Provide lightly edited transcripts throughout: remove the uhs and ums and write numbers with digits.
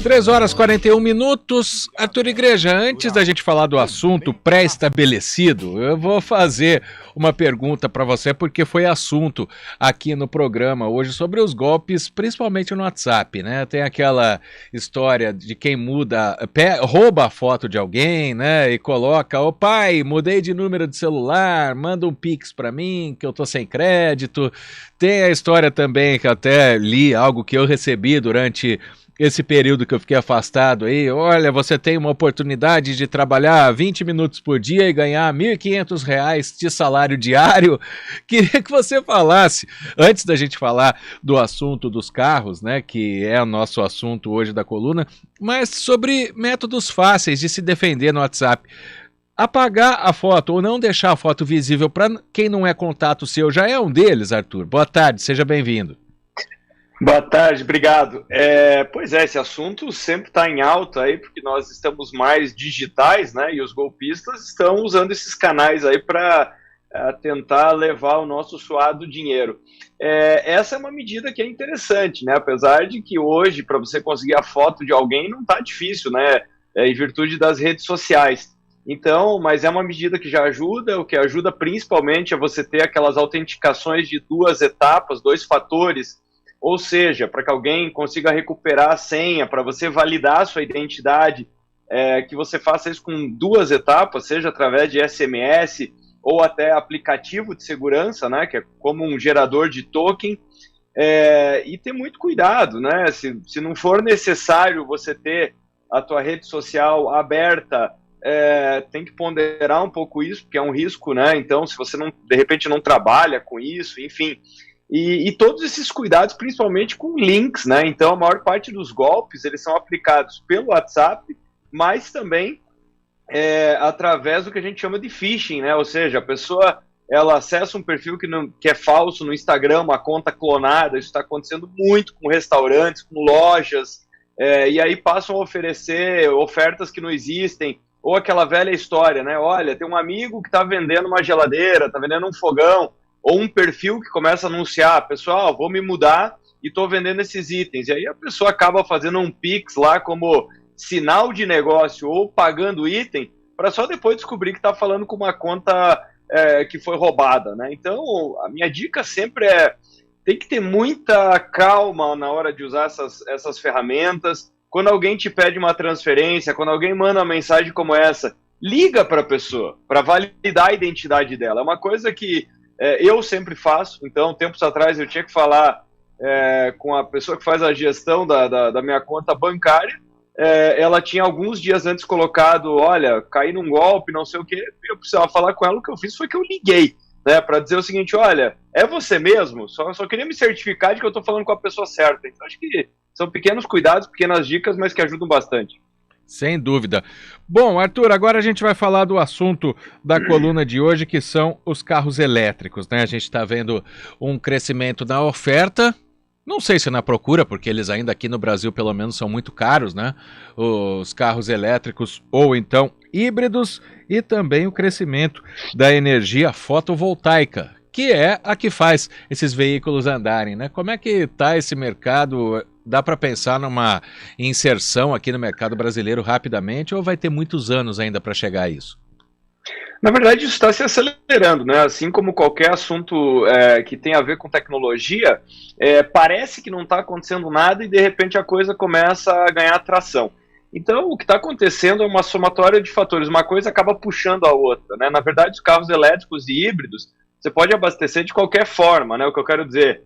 3h41. Arthur Igreja, antes da gente falar do assunto pré-estabelecido, eu vou fazer uma pergunta para você, porque foi assunto aqui no programa hoje sobre os golpes, principalmente no WhatsApp, né? Tem aquela história de quem rouba a foto de alguém, né? E coloca: ô pai, mudei de número de celular, manda um Pix para mim, que eu tô sem crédito. Tem a história também, que eu até li, algo que eu recebi durante esse período que eu fiquei afastado aí: olha, você tem uma oportunidade de trabalhar 20 minutos por dia e ganhar R$ 1.500 de salário diário. Queria que você falasse, antes da gente falar do assunto dos carros, né, que é o nosso assunto hoje da coluna, mas sobre métodos fáceis de se defender no WhatsApp. Apagar a foto ou não deixar a foto visível para quem não é contato seu já é um deles, Arthur. Boa tarde, seja bem-vindo. Boa tarde, obrigado. Pois é, esse assunto sempre está em alta aí, porque nós estamos mais digitais, né? E os golpistas estão usando esses canais aí para tentar levar o nosso suado dinheiro. Essa é uma medida que é interessante, né? Apesar de que hoje, para você conseguir a foto de alguém, não está difícil, né? Em virtude das redes sociais. Então, mas é uma medida que já ajuda. O que ajuda principalmente é você ter aquelas autenticações de 2 etapas, 2 fatores. Ou seja, para que alguém consiga recuperar a senha, para você validar a sua identidade, que você faça isso com 2 etapas, seja através de SMS ou até aplicativo de segurança, né, que é como um gerador de token, e ter muito cuidado, né, se não for necessário você ter a tua rede social aberta, tem que ponderar um pouco isso, porque é um risco, né, então se você de repente não trabalha com isso, enfim. E todos esses cuidados, principalmente com links, né? Então, a maior parte dos golpes, eles são aplicados pelo WhatsApp, mas também através do que a gente chama de phishing, né? Ou seja, a pessoa, ela acessa um perfil que é falso no Instagram, uma conta clonada. Isso está acontecendo muito com restaurantes, com lojas, e aí passam a oferecer ofertas que não existem, ou aquela velha história, né? Olha, tem um amigo que está vendendo uma geladeira, está vendendo um fogão, ou um perfil que começa a anunciar: pessoal, vou me mudar e estou vendendo esses itens. E aí a pessoa acaba fazendo um Pix lá como sinal de negócio ou pagando o item, para só depois descobrir que está falando com uma conta que foi roubada, né? Então, a minha dica sempre tem que ter muita calma na hora de usar essas ferramentas. Quando alguém te pede uma transferência, quando alguém manda uma mensagem como essa, liga para a pessoa, para validar a identidade dela. É uma coisa que eu sempre faço. Então, tempos atrás eu tinha que falar com a pessoa que faz a gestão da minha conta bancária. Ela tinha alguns dias antes colocado: olha, caí num golpe, não sei o quê. Eu precisava falar com ela. O que eu fiz foi que eu liguei, né, para dizer o seguinte: olha, é você mesmo? Só queria me certificar de que eu estou falando com a pessoa certa. Então, acho que são pequenos cuidados, pequenas dicas, mas que ajudam bastante. Sem dúvida. Bom, Arthur, agora a gente vai falar do assunto da coluna de hoje, que são os carros elétricos, né? A gente está vendo um crescimento na oferta, não sei se na procura, porque eles ainda aqui no Brasil pelo menos são muito caros, né? Os carros elétricos ou então híbridos, e também o crescimento da energia fotovoltaica, que é a que faz esses veículos andarem, né? Como é que está esse mercado? Dá para pensar numa inserção aqui no mercado brasileiro rapidamente, ou vai ter muitos anos ainda para chegar a isso? Na verdade, isso está se acelerando, né? Assim como qualquer assunto que tem a ver com tecnologia, parece que não está acontecendo nada e de repente a coisa começa a ganhar tração. Então, o que está acontecendo é uma somatória de fatores, uma coisa acaba puxando a outra, né? Na verdade, os carros elétricos e híbridos, você pode abastecer de qualquer forma, né? O que eu quero dizer,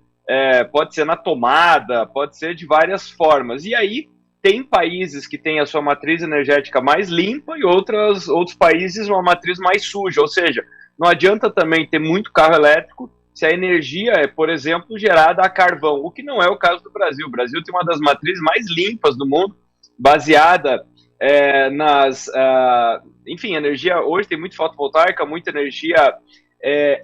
pode ser na tomada, pode ser de várias formas. E aí, tem países que têm a sua matriz energética mais limpa e outros países uma matriz mais suja. Ou seja, não adianta também ter muito carro elétrico se a energia é, por exemplo, gerada a carvão, o que não é o caso do Brasil. O Brasil tem uma das matrizes mais limpas do mundo, baseada enfim, energia. Hoje tem muito fotovoltaica, muita energia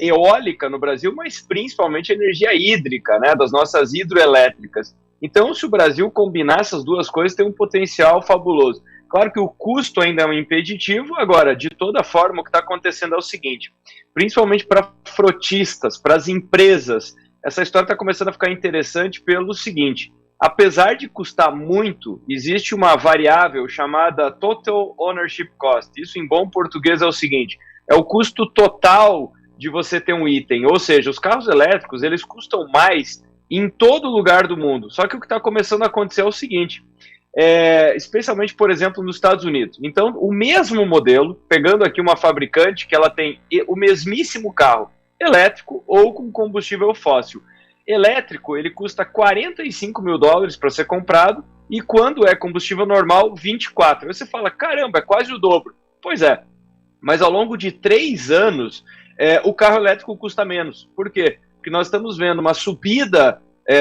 eólica no Brasil, mas principalmente energia hídrica, né, das nossas hidroelétricas. Então, se o Brasil combinar essas duas coisas, tem um potencial fabuloso. Claro que o custo ainda é um impeditivo. Agora, de toda forma, o que está acontecendo é o seguinte: principalmente para frotistas, para as empresas, essa história está começando a ficar interessante pelo seguinte: apesar de custar muito, existe uma variável chamada Total Ownership Cost. Isso em bom português é o seguinte, é o custo total de você ter um item, ou seja, os carros elétricos, eles custam mais em todo lugar do mundo. Só que o que está começando a acontecer é o seguinte, especialmente, por exemplo, nos Estados Unidos. Então, o mesmo modelo, pegando aqui uma fabricante que ela tem o mesmíssimo carro elétrico ou com combustível fóssil. Elétrico, ele custa $45 mil para ser comprado, e quando é combustível normal, 24. Aí você fala, caramba, é quase o dobro. Pois é, mas ao longo de 3 anos, o carro elétrico custa menos. Por quê? Porque nós estamos vendo uma subida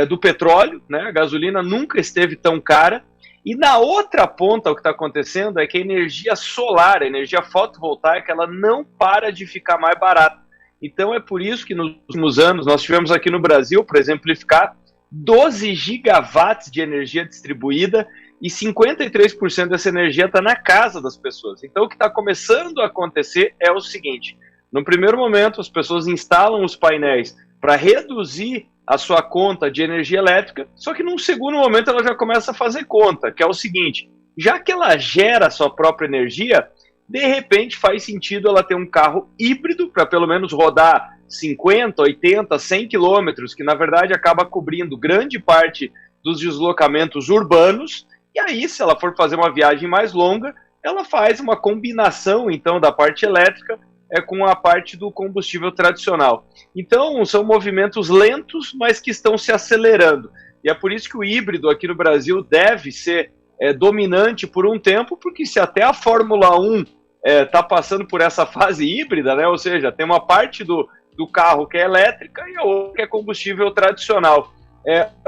do petróleo, né? A gasolina nunca esteve tão cara, e na outra ponta o que está acontecendo é que a energia solar, a energia fotovoltaica, ela não para de ficar mais barata. Então é por isso que nos últimos anos nós tivemos aqui no Brasil, para exemplificar, 12 gigawatts de energia distribuída e 53% dessa energia está na casa das pessoas. Então o que está começando a acontecer é o seguinte, no primeiro momento as pessoas instalam os painéis para reduzir a sua conta de energia elétrica, só que num segundo momento ela já começa a fazer conta, que é o seguinte, já que ela gera a sua própria energia, de repente faz sentido ela ter um carro híbrido para pelo menos rodar 50, 80, 100 quilômetros, que na verdade acaba cobrindo grande parte dos deslocamentos urbanos, e aí se ela for fazer uma viagem mais longa, ela faz uma combinação então da parte elétrica com a parte do combustível tradicional. Então são movimentos lentos, mas que estão se acelerando, e é por isso que o híbrido aqui no Brasil deve ser dominante por um tempo, porque se até a Fórmula 1 está passando por essa fase híbrida, né? Ou seja, tem uma parte do carro que é elétrica e a outra que é combustível tradicional.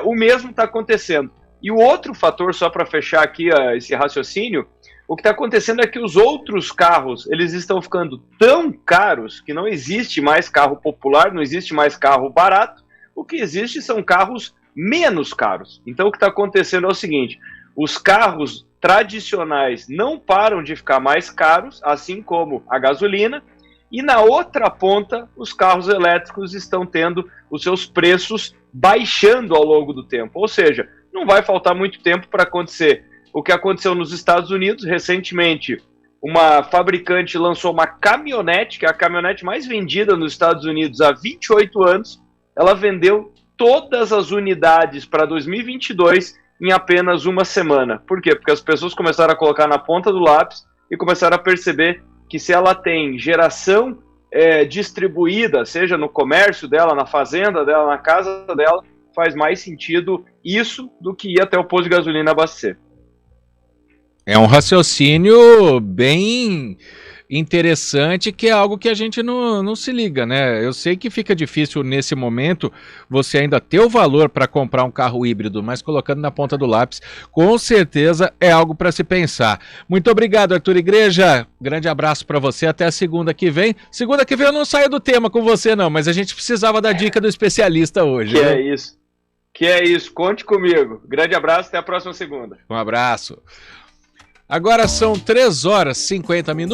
O mesmo está acontecendo. E o outro fator, só para fechar aqui esse raciocínio, o que está acontecendo é que os outros carros, eles estão ficando tão caros que não existe mais carro popular, não existe mais carro barato, o que existe são carros menos caros. Então o que está acontecendo é o seguinte, os carros tradicionais não param de ficar mais caros, assim como a gasolina, e na outra ponta, os carros elétricos estão tendo os seus preços baixando ao longo do tempo. Ou seja, não vai faltar muito tempo para acontecer o que aconteceu nos Estados Unidos. Recentemente, uma fabricante lançou uma caminhonete, que é a caminhonete mais vendida nos Estados Unidos há 28 anos. Ela vendeu todas as unidades para 2022 em apenas uma semana. Por quê? Porque as pessoas começaram a colocar na ponta do lápis e começaram a perceber que se ela tem geração distribuída, seja no comércio dela, na fazenda dela, na casa dela, faz mais sentido isso do que ir até o posto de gasolina abastecer. É um raciocínio bem interessante, que é algo que a gente não se liga, né? Eu sei que fica difícil nesse momento você ainda ter o valor para comprar um carro híbrido, mas colocando na ponta do lápis, com certeza é algo para se pensar. Muito obrigado, Arthur Igreja. Grande abraço para você. Até a segunda que vem. Segunda que vem eu não saio do tema com você, não, mas a gente precisava da dica do especialista hoje. Que né? é isso. Conte comigo. Grande abraço. Até a próxima segunda. Um abraço. Agora são 3 horas e 50 minutos.